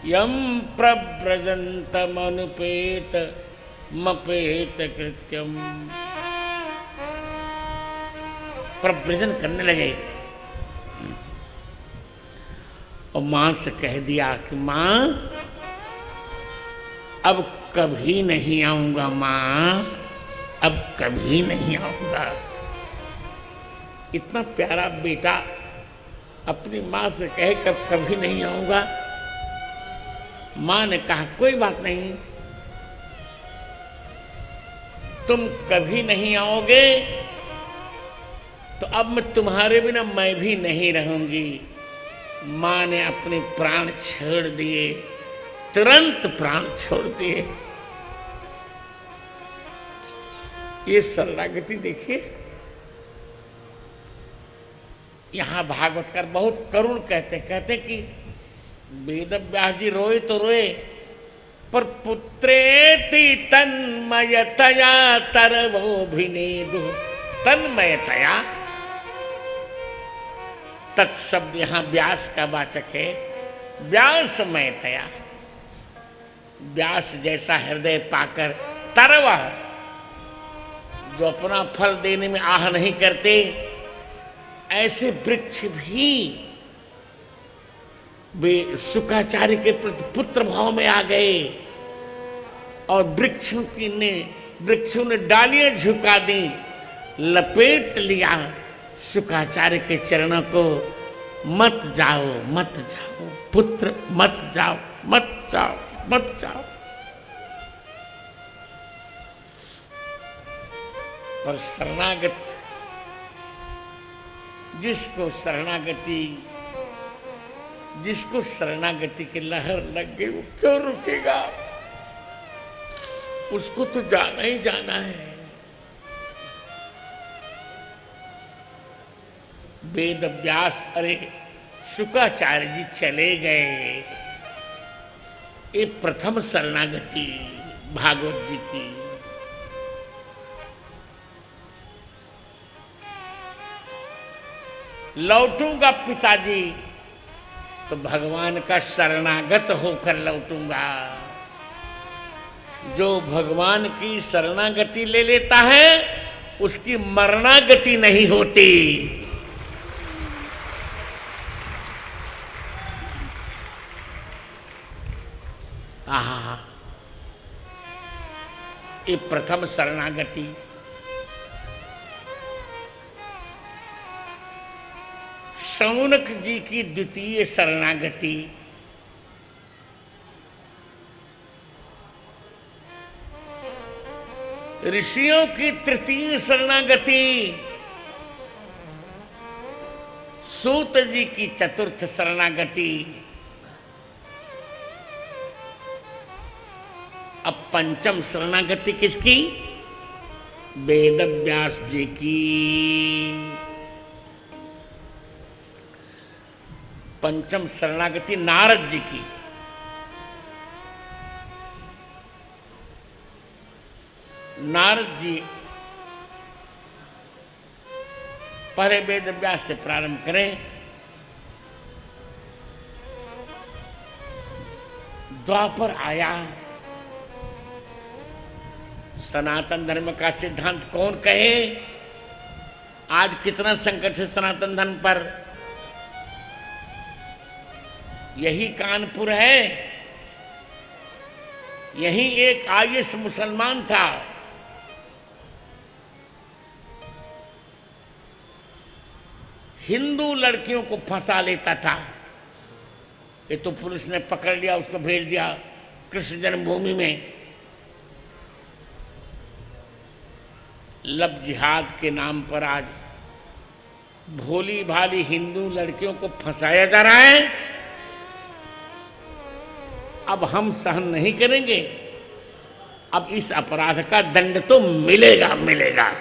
यम प्रव्रजन्तमनुपेत मपेत कृत्यम। प्रव्रजन करने लगे और मां से कह दिया कि मां अब कभी नहीं आऊंगा, मां अब कभी नहीं आऊंगा। इतना प्यारा बेटा अपनी मां से कहे कब कभी नहीं आऊंगा। मां ने कहा कोई बात नहीं, तुम कभी नहीं आओगे तो अब मैं तुम्हारे बिना मैं भी नहीं रहूंगी। मां ने अपने प्राण छोड़ दिए, तुरंत प्राण छोड़ दिए। ये शरणागति देखिए। यहां भागवतकार बहुत करुण कहते कि वेद व्यास जी रोए तो रोए, पर पुत्रेति तन्मयतया तरवोभिनेदु। तन्मयतया, तत्शब्द यहां व्यास का वाचक है। व्यासमयतया, व्यास जैसा हृदय पाकर तरवा, जो अपना फल देने में आह नहीं करते, ऐसे वृक्ष भी वे शुकाचार्य के प्रति पुत्र भाव में आ गए और वृक्षों ने डालियां झुका दी, लपेट लिया शुकाचार्य के चरणों को। मत जाओ, मत जाओ पुत्र, मत जाओ, मत जाओ, मत जाओ। पर शरणागत, जिसको शरणागति की लहर लग गई, वो क्यों रुकेगा? उसको तो जाना ही जाना है। वेद व्यास, अरे शुकाचार्य जी चले गए। ये प्रथम शरणागति भागवत जी की। लौटूंगा पिताजी तो भगवान का शरणागत होकर लौटूंगा। जो भगवान की शरणागति ले लेता है उसकी मरणागति नहीं होती। आहा, ये प्रथम शरणागति। शौनक जी की द्वितीय शरणागति। ऋषियों की तृतीय शरणागति। सूत जी की चतुर्थ शरणागति। अब पंचम शरणागति किसकी? वेद व्यास जी की। पंचम शरणागति नारद जी की। नारद जी पहले वेद व्यास से प्रारंभ करें। द्वापर आया। सनातन धर्म का सिद्धांत कौन कहे? आज कितना संकट है सनातन धर्म पर। यही कानपुर है, यही एक आईएएस मुसलमान था, हिंदू लड़कियों को फंसा लेता था। ये तो पुलिस ने पकड़ लिया, उसको भेज दिया कृष्ण जन्मभूमि में। लब जिहाद के नाम पर आज भोली भाली हिंदू लड़कियों को फंसाया जा रहा है। अब हम सहन नहीं करेंगे। अब इस अपराध का दंड तो मिलेगा मिलेगा।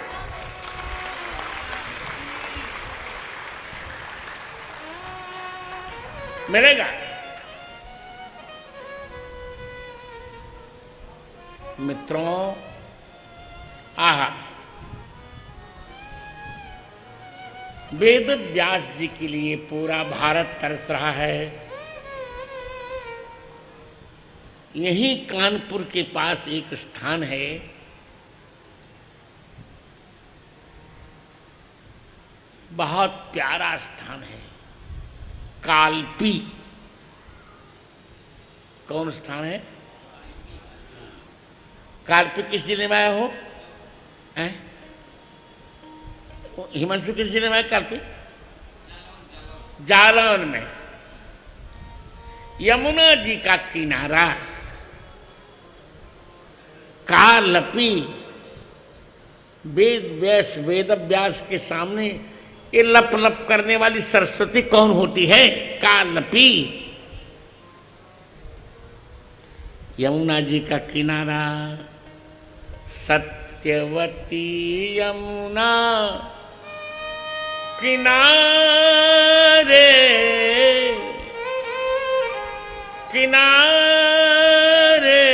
मिलेगा। मित्रों, आहा, वेद व्यास जी के लिए पूरा भारत तरस रहा है। यहीं कानपुर के पास एक स्थान है, बहुत प्यारा स्थान है, कालपी। कौन स्थान है? कालपी किस जिले में आया हो? हिमांशु किस जिले में आया कालपी? जालौन में। यमुना जी का किनारा कालपी। वेद व्यास के सामने ये लप लप करने वाली सरस्वती कौन होती है? कालपी। यमुना जी का किनारा, सत्यवती यमुना किनारे किनारे,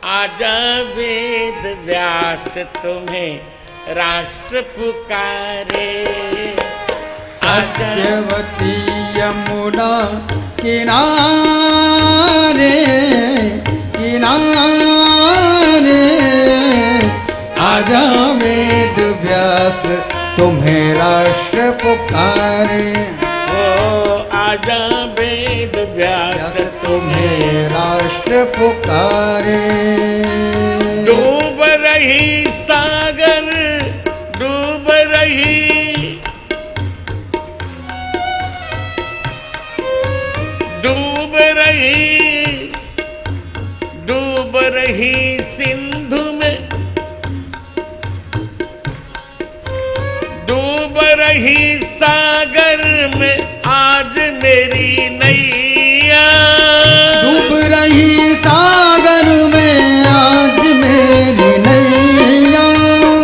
आजा वेद व्यास तुम्हें राष्ट्र पुकारे। सत्यवती यमुना किनारे किनारे, आजा वेद व्यास तुम्हें राष्ट्र पुकारे। ओ आजा वेद व्यास तुम्हें राष्ट्र पुकारे। डूब रही सागर डूब रही, डूब रही सिंधु में, डूब रही सागर में आज मेरी नैया। डूब रही सागर में आज मेरी नैया।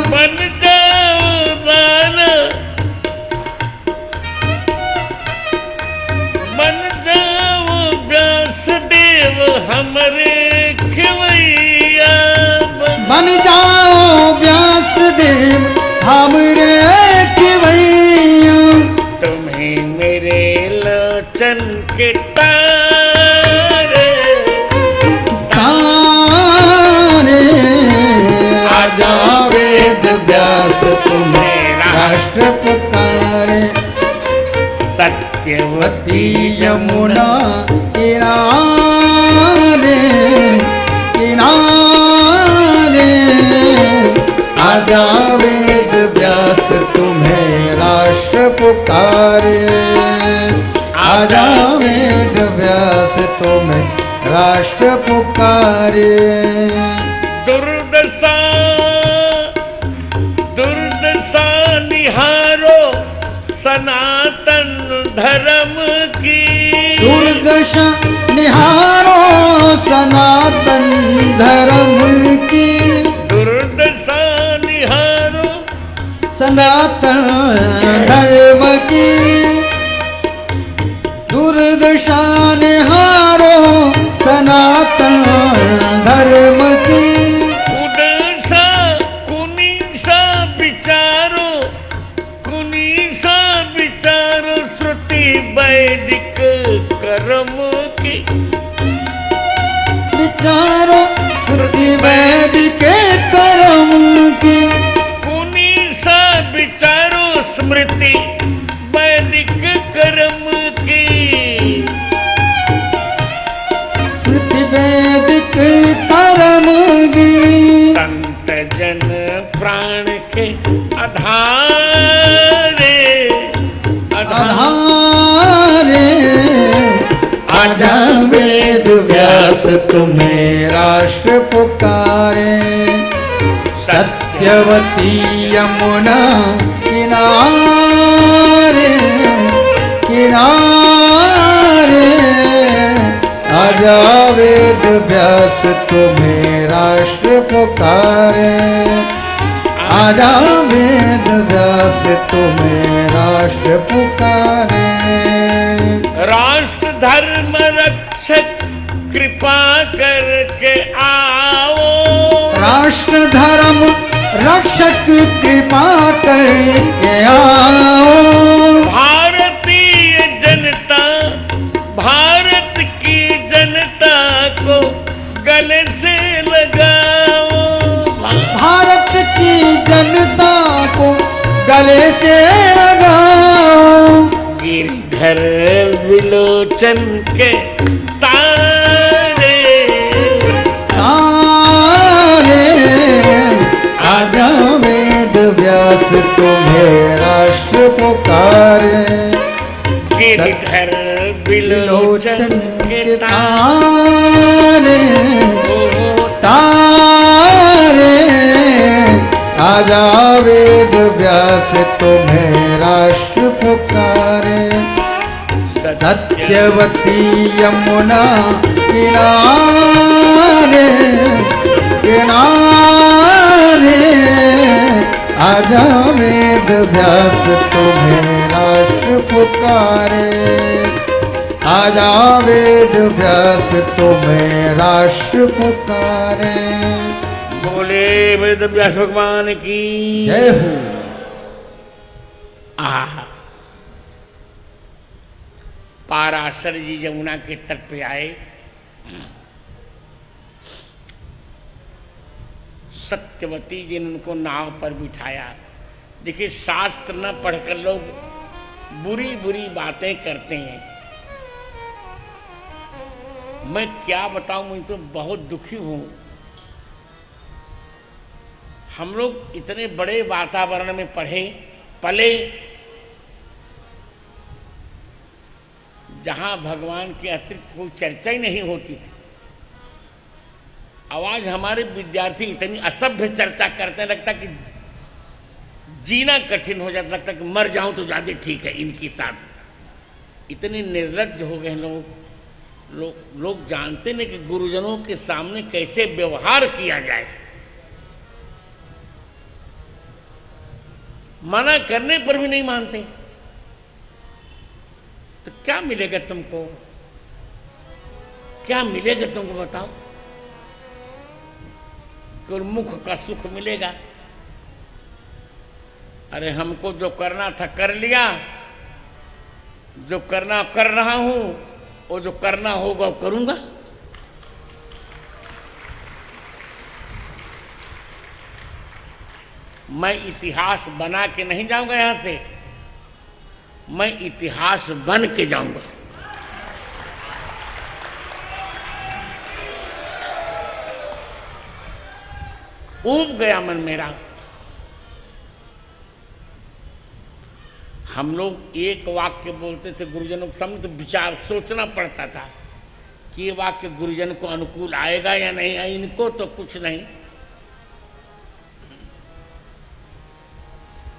बन जाओ राना, बन जाओ व्यास देव हमरे खवैया। बन जाओ व्यास देव हमरे खवैया। तुम्हें मेरे लोचन के तारे तारे, आजा वेद व्यास तुम्हें राष्ट्र पुकारे। सत्यवती यमुना किनारे किनारे, आजा वेद व्यास तुम्हें राष्ट्र पुकारे। आजा वेद व्यास तुम्हें राष्ट्र पुकारे। दुर्दशा दुर्दशा निहारो सनातन धर्म की। दुर्दशा निहारो सनातन धर्म की। दुर्दशा निहारो सनातन धर्म की। दुर्दशा निहारो सनातन धर्म की। कुदशा कुनीसा विचारो, कुनीसा विचारो श्रुति वैदिक कर्म की। विचारो श्रुति वैदिक कर्म की। कुनीसा विचारो स्मृति वैदिक कर्म की। स्मृति वैदिक कर्म की। संत जन प्राण के आधारे आधारे, आजा वेद व्यास तुम्हें राष्ट्र पुकारे। सत्यवती यमुना किनारे किनारे, आजा वेद व्यास तुम्हें राष्ट्र पुकारे। आजा वेद व्यास तुम्हें राष्ट्र पुकारे। राष्ट्र धर्म रक्षक कृपा करके आओ। राष्ट्र धर्म रक्षक कृपा करके आओ। भारतीय जनता, भारत की गले से लगाऊं। गिरधर विलोचन के तारे तारे, आजा वेद व्यास तुम्हें राष्ट्र पुकारे। गिरधर विलोचन के तारे, ओ तारे, आजा वेद व्यास तुम्हें राष्ट्र पुकारे। सत्यवती यमुना किनारे, किनारे, आजा वेद व्यास तुम्हें राष्ट्र पुकारे। आजा वेद व्यास तुम्हें राष्ट्र पुकारे। बोले वेद व्यास भगवान की जय हो। आहा, पाराशर जी यमुना के तट पे आए। सत्यवती जी ने उनको नाव पर बिठाया। देखिए, शास्त्र न पढ़कर लोग बुरी बुरी बातें करते हैं। मैं क्या बताऊं, मैं तो बहुत दुखी हूं। हम लोग इतने बड़े वातावरण में पढ़े पले, जहां भगवान के अतिरिक्त कोई चर्चा ही नहीं होती थी। आवाज हमारे विद्यार्थी इतनी असभ्य चर्चा करते, लगता कि जीना कठिन हो जाता, लगता कि मर जाऊं तो ज्यादा ठीक है इनके साथ। इतने निर्लज्ज हो गए लोग जानते नहीं कि गुरुजनों के सामने कैसे व्यवहार किया जाए। मना करने पर भी नहीं मानते, तो क्या मिलेगा तुमको? क्या मिलेगा तुमको बताओ? केवल मुख का सुख मिलेगा। अरे हमको जो करना था कर लिया, जो करना कर रहा हूं, और जो करना होगा वो करूंगा। मैं इतिहास बना के नहीं जाऊंगा यहां से, मैं इतिहास बन के जाऊंगा। ऊब गया मन मेरा। हम लोग एक वाक्य बोलते थे, गुरुजनों के सामने तो विचार सोचना पड़ता था कि ये वाक्य गुरुजन को अनुकूल आएगा या नहीं। इनको तो कुछ नहीं।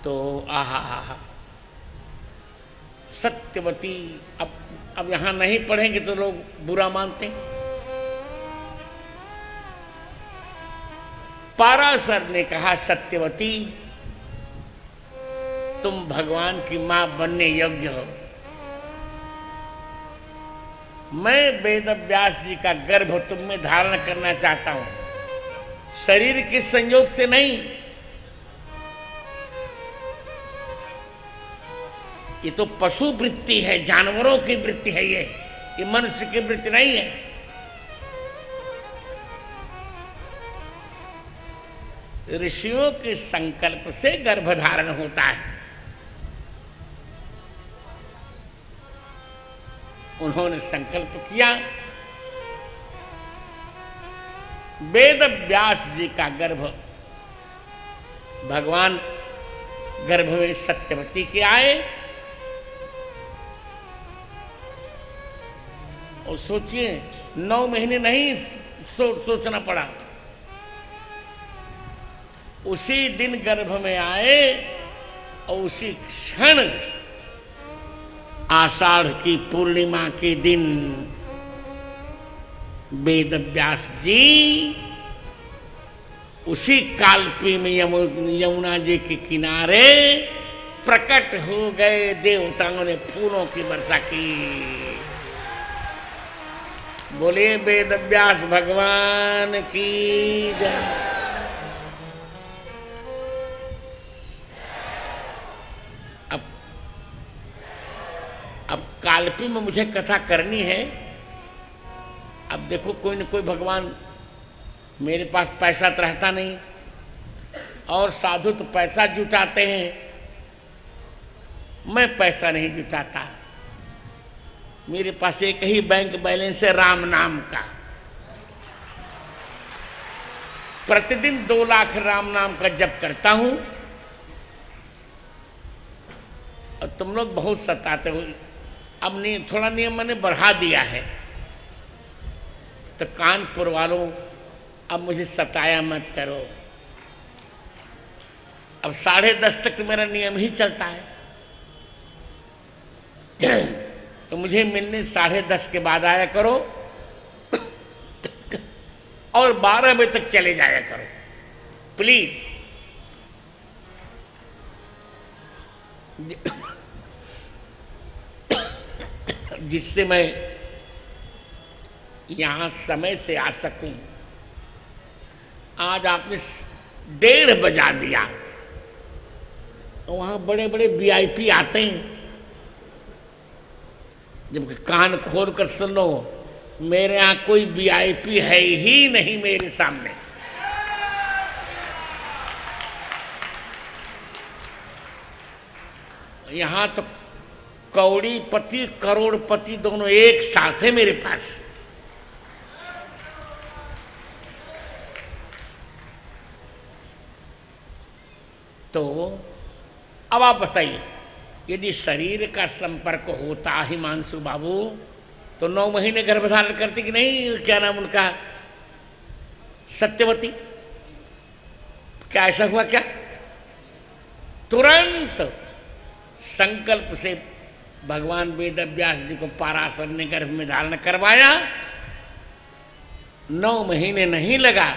तो आहा, सत्यवती, अब यहां नहीं पढ़ेंगे तो लोग बुरा मानते। पाराशर ने कहा, सत्यवती तुम भगवान की मां बनने योग्य हो। मैं वेद व्यास जी का गर्भ तुम में धारण करना चाहता हूं, शरीर के संयोग से नहीं। ये तो पशु वृत्ति है, जानवरों की वृत्ति है। ये मनुष्य की वृत्ति नहीं है। ऋषियों के संकल्प से गर्भधारण होता है। उन्होंने संकल्प किया, वेद व्यास जी का गर्भ, भगवान गर्भ में सत्यवती के आए। और सोचिए, 9 महीने नहीं सोचना पड़ा, उसी दिन गर्भ में आए और उसी क्षण आषाढ़ की पूर्णिमा के दिन वेद व्यास जी उसी कालपी में यमुना जी के किनारे प्रकट हो गए। देवताओं ने फूलों की वर्षा की। बोले वेद व्यास भगवान की जय। अब कालपी में मुझे कथा करनी है। अब देखो, कोई न कोई भगवान, मेरे पास पैसा तो रहता नहीं, और साधु तो पैसा जुटाते हैं मैं पैसा नहीं जुटाता। मेरे पास एक ही बैंक बैलेंस है राम नाम का। प्रतिदिन 2 लाख राम नाम का जप करता हूं। और तुम लोग बहुत सताते हो। अब थोड़ा नियम मैंने बढ़ा दिया है, तो कानपुर वालों अब मुझे सताया मत करो। अब 10:30 तक तो मेरा नियम ही चलता है। तो मुझे मिलने 10:30 के बाद आया करो और 12 बजे तक चले जाया करो प्लीज। जिससे मैं यहां समय से आ सकूं। आज आपने 1:30 बजा दिया। वहां बड़े बड़े वीआईपी आते हैं, जब कान खोल कर सुन लो, मेरे यहां कोई वीआईपी है ही नहीं मेरे सामने। यहां तो कौड़ीपति करोड़पति दोनों एक साथ है मेरे पास। तो अब आप बताइए, यदि शरीर का संपर्क होता हिमांशु बाबू तो 9 महीने गर्भधारण करती कि नहीं? क्या नाम उनका, सत्यवती? क्या ऐसा हुआ क्या? तुरंत संकल्प से भगवान वेदव्यास जी को पराशर ने गर्भ में धारण करवाया। 9 महीने नहीं लगा,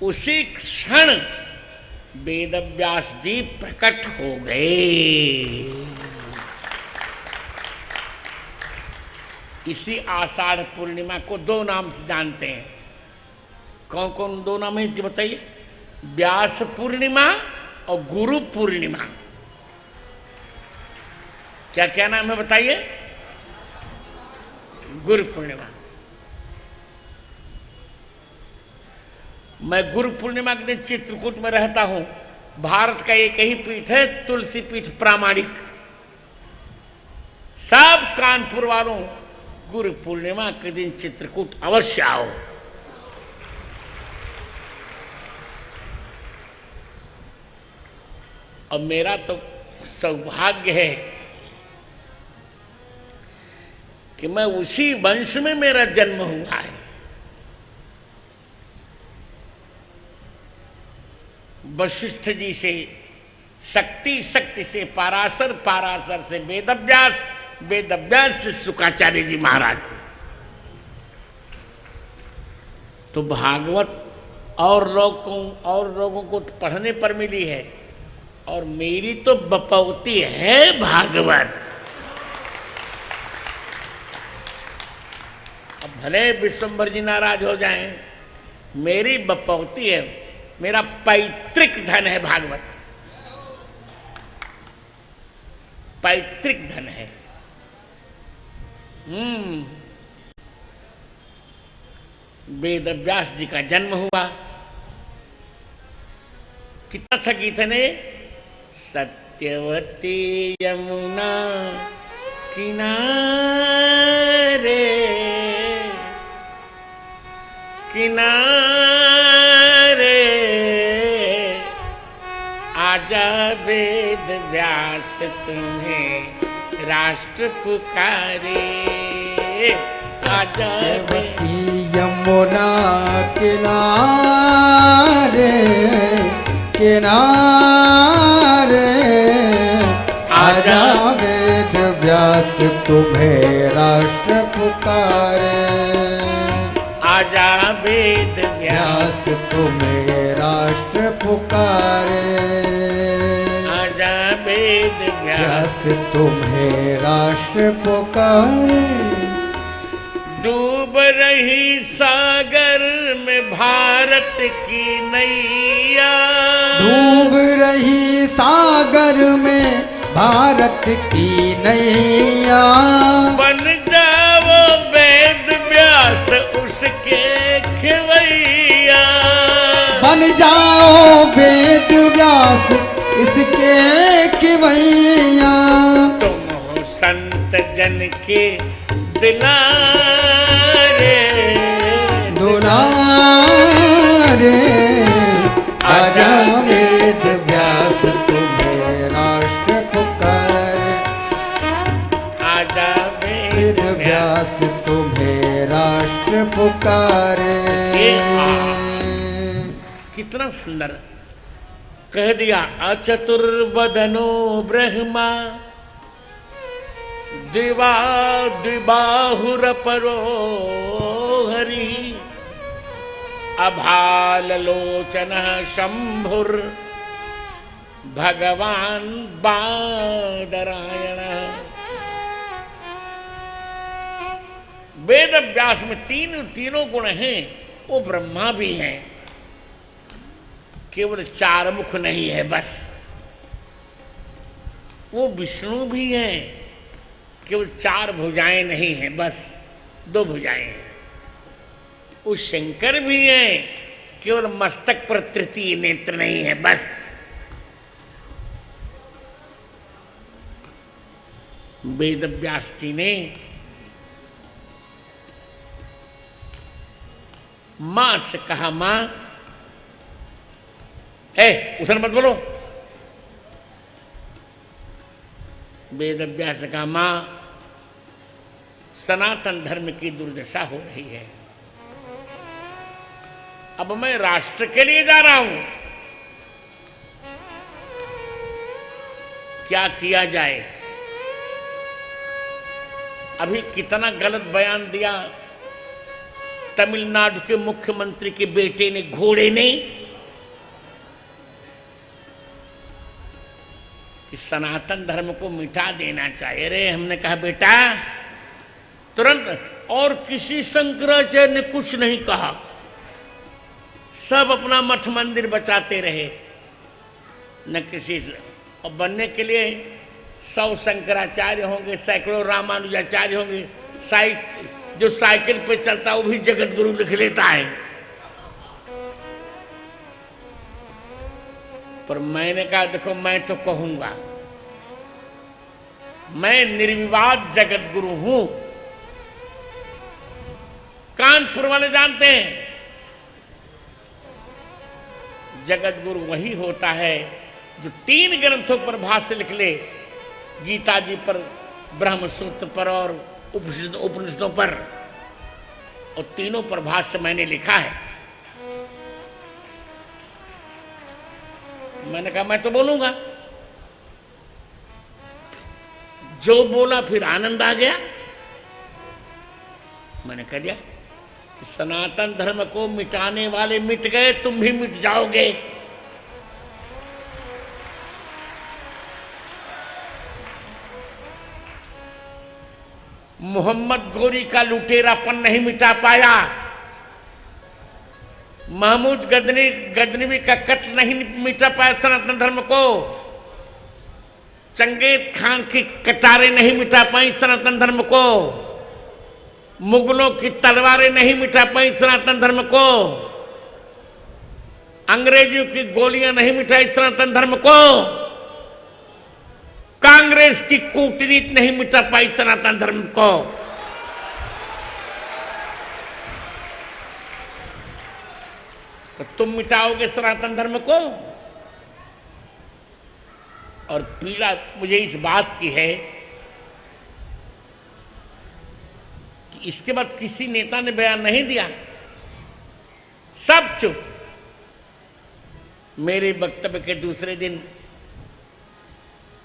उसी क्षण वेदव्यास जी प्रकट हो गए। इसी आषाढ़ पूर्णिमा को 2 नाम से जानते हैं। कौन कौन 2 नाम है इसके बताइए? व्यास पूर्णिमा और गुरु पूर्णिमा। क्या क्या नाम है बताइए? गुरु पूर्णिमा। मैं गुरु पूर्णिमा के दिन चित्रकूट में रहता हूं। भारत का एक ही पीठ है, तुलसी पीठ प्रामाणिक। सब कानपुर वालों गुरु पूर्णिमा के दिन चित्रकूट अवश्य आओ। और मेरा तो सौभाग्य है कि मैं उसी वंश में मेरा जन्म हुआ है। वशिष्ठ जी से शक्ति, शक्ति से पराशर, पराशर से वेदव्यास, वेदव्यास से शुक्राचार्य जी महाराज। तो भागवत और लोगों को पढ़ने पर मिली है, और मेरी तो बपौती है भागवत। अब भले विश्वंभर जी नाराज हो जाएं, मेरी बपौती है, मेरा पैतृक धन है भागवत, पैतृक धन है। वेदव्यास जी का जन्म हुआ। कितना अच्छा गीत है ने? सत्यवती यमुना किनारे किनारे आजा वेद व्यास तुम्हें राष्ट्र पुकारे। आजा यमुना किनारे किनारे आजा वेद व्यास तुम्हें राष्ट्र पुकारे। आजा वेद व्यास तुम्हें राष्ट्र पुकारे। आजा वेद व्यास तुम्हें राष्ट्र पुकारे। डूब रही सागर में भारत की नैया। डूब रही सागर में भारत की नैया। बन जाओ वेद व्यास उसके खेवैया। बन जाओ वेद व्यास इसके रखवैया। तुम हो संत जन के दिलारे, दुलारे। आजा वेद व्यास तुम्हें राष्ट्र पुकारे, आजा वेद व्यास तुम्हें राष्ट्र पुकारे। कितना सुंदर कह दिया। अचतुर्वदनो ब्रह्मा दिवा द्विबाहुरपरो हरि, अभाललोचनः शंभुर भगवान बादरायणः। वेद व्यास में तीनों गुण हैं। वो ब्रह्मा भी हैं, केवल चार मुख नहीं है बस। वो विष्णु भी हैं, केवल चार भुजाएं नहीं हैं बस, दो भुजाएं हैं। वो शंकर भी हैं, केवल मस्तक पर तृतीय नेत्र नहीं है बस। वेद व्यास जी ने मां से कहा, मां उधर मत बोलो। वेद व्यास ने कहा, मां सनातन धर्म की दुर्दशा हो रही है, अब मैं राष्ट्र के लिए जा रहा हूं, क्या किया जाए। अभी कितना गलत बयान दिया तमिलनाडु के मुख्यमंत्री के बेटे ने, घोड़े ने, कि सनातन धर्म को मिटा देना चाहिए। अरे हमने कहा बेटा तुरंत, और किसी शंकराचार्य ने कुछ नहीं कहा, सब अपना मठ मंदिर बचाते रहे। न किसी और बनने के लिए 100 शंकराचार्य होंगे, सैकड़ों रामानुजाचार्य होंगे, जो साइकिल पे चलता वो भी जगत गुरु लिख लेता है। पर मैंने कहा देखो, मैं तो कहूंगा, मैं निर्विवाद जगत गुरु हूं। कानपुर वाले जानते हैं, जगत गुरु वही होता है जो 3 ग्रंथों पर भाष्य लिख ले, गीता जी पर, ब्रह्म सूत्र पर और उपनिषदों पर, और तीनों पर भाष्य मैंने लिखा है। मैंने कहा मैं तो बोलूंगा। जो बोला फिर आनंद आ गया। मैंने कह दिया कि सनातन धर्म को मिटाने वाले मिट गए, तुम भी मिट जाओगे। मोहम्मद गोरी का लुटेरापन नहीं मिटा पाया, महमूद गजनवी का कत्ल नहीं मिटा पाया सनातन धर्म को, चंगेज खान की कटारें नहीं मिटा पाई सनातन धर्म को, मुगलों की तलवारें नहीं मिटा पाई सनातन धर्म को, अंग्रेजों की गोलियां नहीं मिटाई सनातन धर्म को, कांग्रेस की कूटनीति नहीं मिटा पाई सनातन धर्म को। तो तुम मिटाओगे सनातन धर्म को। और पीड़ा मुझे इस बात की है कि इसके बाद किसी नेता ने बयान नहीं दिया, सब चुप। मेरे वक्तव्य के दूसरे दिन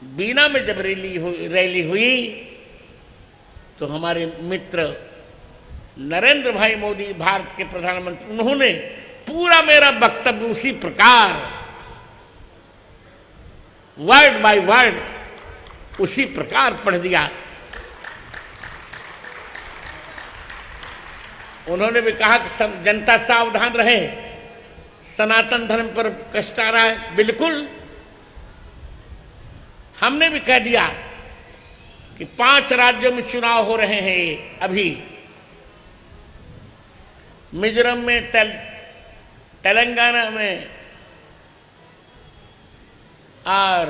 बीना में जब रैली हुई तो हमारे मित्र नरेंद्र भाई मोदी, भारत के प्रधानमंत्री, उन्होंने पूरा मेरा वक्तव्य उसी प्रकार वर्ड बाय वर्ड उसी प्रकार पढ़ दिया। उन्होंने भी कहा कि जनता सावधान रहे, सनातन धर्म पर कष्ट आ रहा है। बिल्कुल, हमने भी कह दिया कि 5 राज्यों में चुनाव हो रहे हैं अभी, मिजोरम में, तेलंगाना में और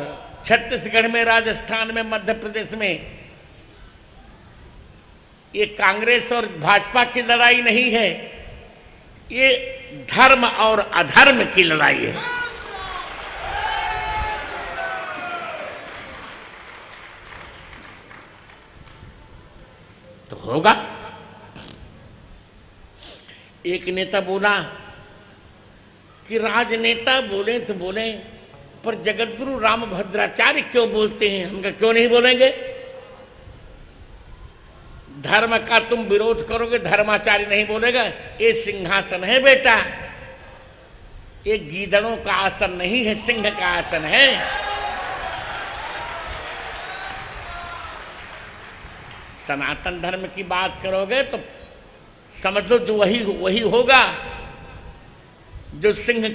छत्तीसगढ़ में, राजस्थान में, मध्य प्रदेश में ये कांग्रेस और भाजपा की लड़ाई नहीं है, ये धर्म और अधर्म की लड़ाई है। तो होगा। एक नेता बोला कि राजनेता बोले तो बोले, पर जगतगुरु रामभद्राचार्य क्यों बोलते हैं? हम क्यों नहीं बोलेंगे? धर्म का तुम विरोध करोगे, धर्माचार्य नहीं बोलेगा? ये सिंहासन है बेटा, ये गीदड़ों का आसन नहीं है, सिंह का आसन है। सनातन धर्म की बात करोगे तो समझ लो जो वही होगा जो सिंह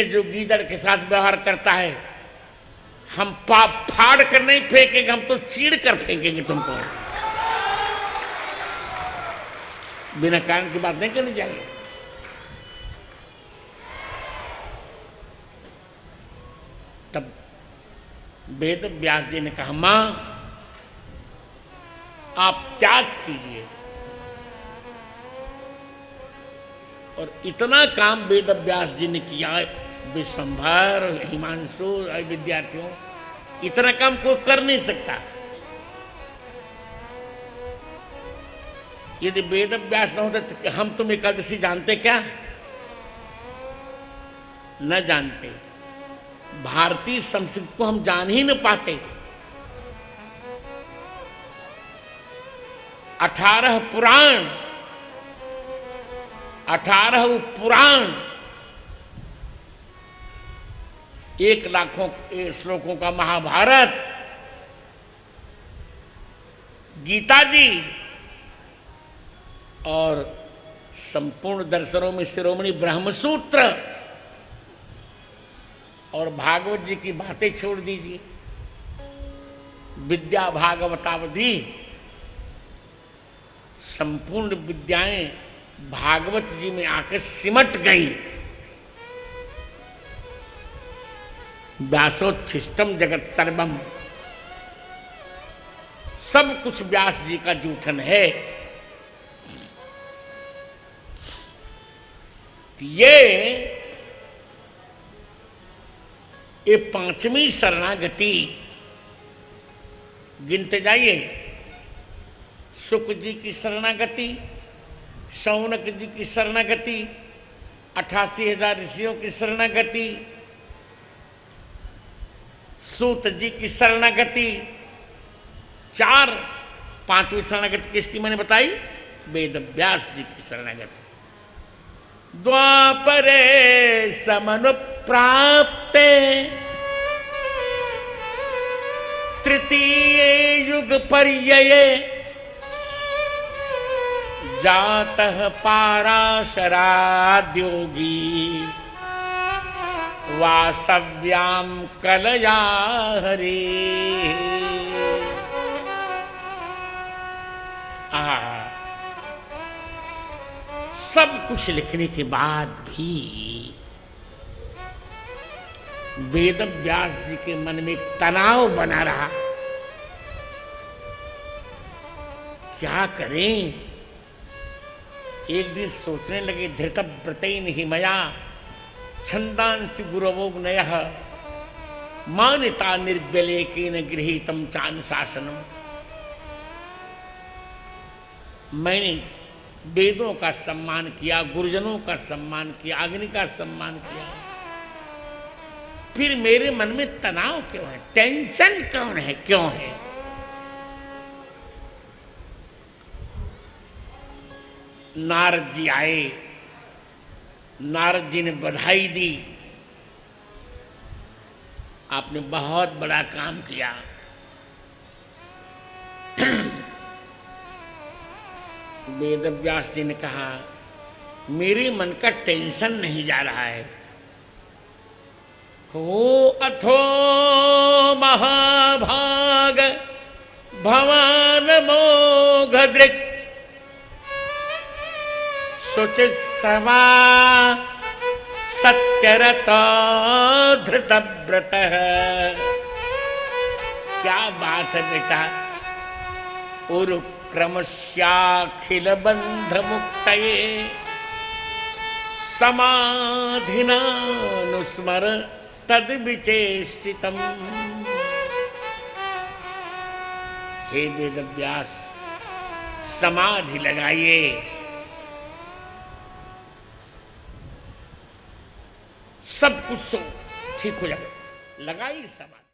जो गीदड़ के साथ व्यवहार करता है। हम फाड़ कर नहीं फेंकेंगे, हम तो चीड़ कर फेंकेंगे तुमको। बिना कारण की बात नहीं करनी चाहिए। तब वेद व्यास जी ने कहा, मां आप त्याग कीजिए। और इतना काम वेद व्यास जी ने किया, विश्वंभर, हिमांशु, विद्यार्थियों, इतना काम कोई कर नहीं सकता। यदि वेद व्यास न होते तो हम तुम एकादशी जानते क्या? न जानते। भारतीय संस्कृति को हम जान ही न पाते। 18 पुराण, 18 पुराण, 1 लाखों श्लोकों का महाभारत, गीता जी और संपूर्ण दर्शनों में शिरोमणि ब्रह्मसूत्र और भागवत जी की बातें छोड़ दीजिए। विद्या भागवतावधि, संपूर्ण विद्याएं भागवत जी में आकर सिमट गई। व्यासोच्छिष्टम जगत सर्वम, सब कुछ व्यास जी का जूठन है। ये 5वीं शरणागति गिनते जाइए। शुक जी की शरणागति, शौनक जी की शरणागति, 88,000 ऋषियों की शरणागति, सूत जी की शरणागति, 5वीं शरणागति किसकी मैंने बताई? वेद व्यास जी की शरणागति। द्वापरे समनुप्राप्ते तृतीये युग पर्यये जातः पाराशराद्योगी वासव्यां कलया हरे। सब कुछ लिखने के बाद भी वेद व्यास जी के मन में तनाव बना रहा। क्या करें? एक दिन सोचने लगे, धृतव्रतेन हिमया छंदांसि गुरवोग्नयः मान्यता निर्व्यलेकेन गृहीतम चानुशासनम। मैंने वेदों का सम्मान किया, गुरुजनों का सम्मान किया, अग्नि का सम्मान किया, फिर मेरे मन में तनाव क्यों है? टेंशन कौन है? क्यों है? नारद जी आए, नारद जी ने बधाई दी, आपने बहुत बड़ा काम किया। वेद व्यास जी ने कहा, मेरे मन का टेंशन नहीं जा रहा है। हो अथो महाभाग भवान मोघदृक् शुचिस्रवा सत्यरत धृतव्रतः क्या बात है बेटा। उरुक्रमस्याखिल बंध मुक्तये समाधिनानुस्मर तद विचेष्टितम। हे वेदव्यास, समाधि लगाइए, सब कुछ ठीक हो जाए। लगाइए समाधि।